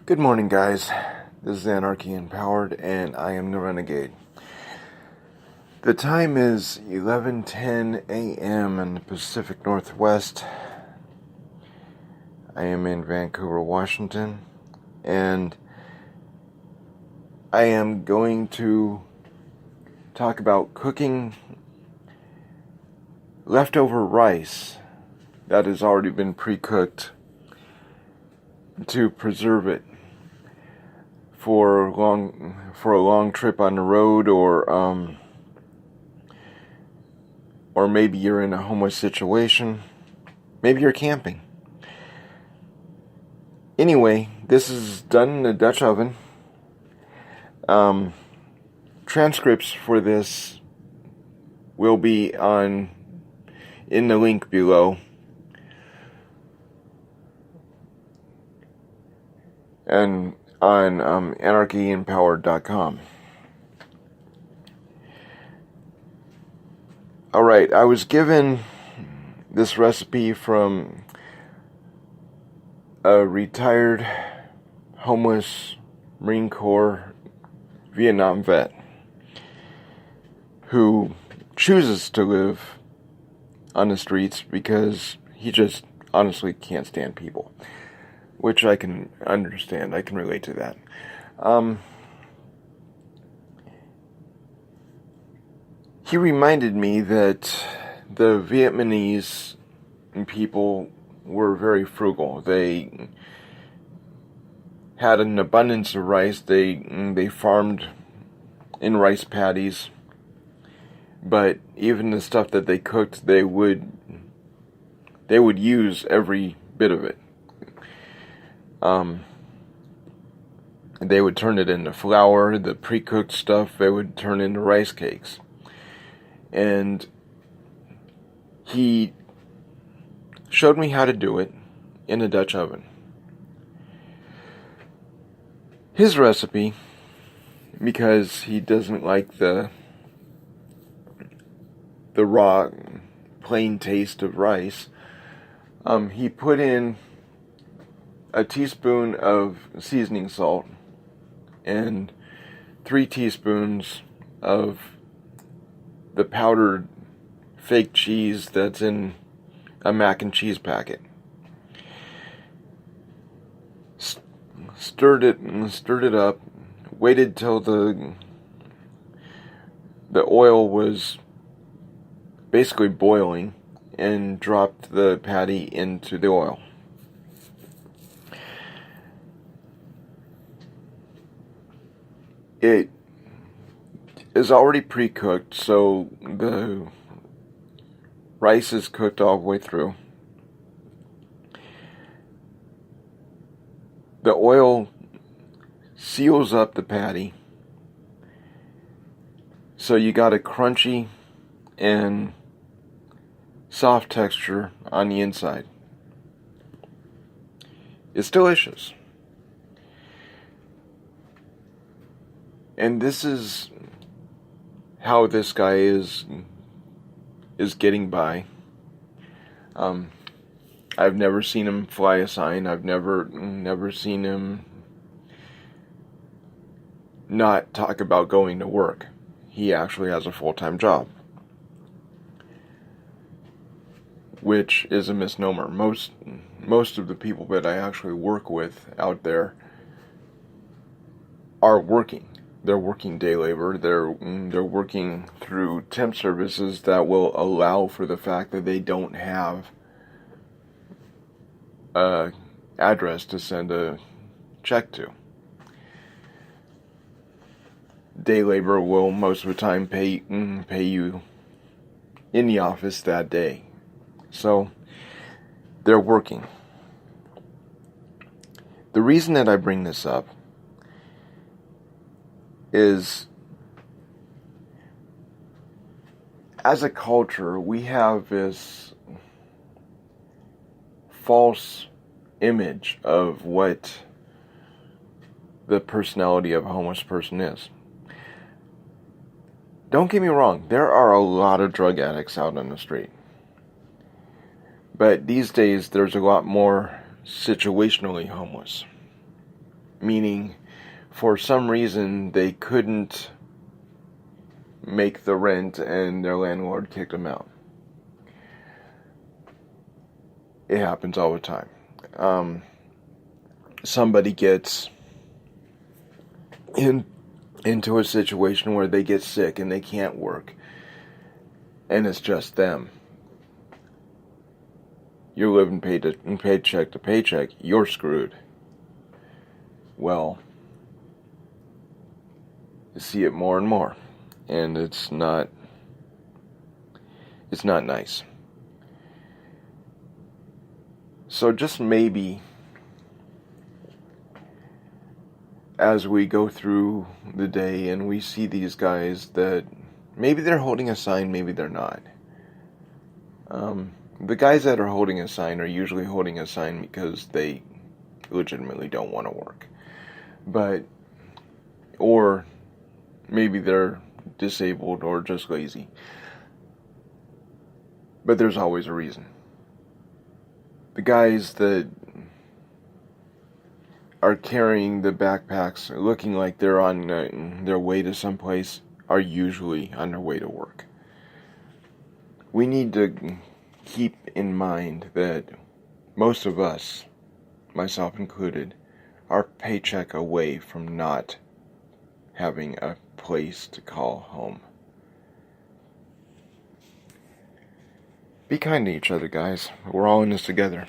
Good morning, guys. This is Anarchy Empowered, and I am the Renegade. The time is 11:10 a.m. in the Pacific Northwest. I am in Vancouver, Washington, and I am going to talk about cooking leftover rice that has already been pre-cooked to preserve it for a long trip on the road, or maybe you're in a homeless situation, maybe you're camping. Anyway, this is done in the Dutchoven. Transcripts for this will be in the link below. And on anarchyempowered.com. Alright, I was given this recipe from a retired homeless Marine Corps Vietnam vet who chooses to live on the streets because he just honestly can't stand people. Which I can understand. I can relate to that. He reminded me that the Vietnamese people were very frugal. They had an abundance of rice. They farmed in rice paddies. But even the stuff that they cooked, they would use every bit of it. They would turn it into flour. The pre-cooked stuff they would turn into rice cakes. And he showed me how to do it in a Dutch oven. His recipe, because he doesn't like the raw, plain taste of rice, he put in a teaspoon of seasoning salt and 3 teaspoons of the powdered fake cheese that's in a mac and cheese packet. Stirred it up, waited till the oil was basically boiling, and dropped the patty into the oil. It is already pre-cooked, so the rice is cooked all the way through. The oil seals up the patty, so you got a crunchy and soft texture on the inside. It's delicious. And this is how this guy is getting by. I've never seen him fly a sign. I've never seen him not talk about going to work. He actually has a full-time job, which is a misnomer. Most of the people that I actually work with out there are working. They're working day labor. They're working through temp services that will allow for the fact that they don't have an address to send a check to. Day labor will most of the time pay you in the office that day. So they're working. The reason that I bring this up is, as a culture, we have this false image of what the personality of a homeless person is. Don't get me wrong, there are a lot of drug addicts out on the street. But these days, there's a lot more situationally homeless. meaning for some reason they couldn't make the rent and their landlord kicked them out. It happens all the time. Somebody gets into a situation where they get sick and they can't work, and it's just them. You're living paycheck to paycheck. You're screwed. Well, you see it more and more, and it's not nice. So just maybe, as we go through the day and we see these guys that maybe they're holding a sign, maybe they're not. The guys that are holding a sign are usually holding a sign because they legitimately don't want to work. Or maybe they're disabled or just lazy. But there's always a reason. The guys that are carrying the backpacks looking like they're on their way to someplace are usually on their way to work. We need to keep in mind that most of us, myself included, are paycheck away from not having a place to call home. Be kind to each other, guys. We're all in this together.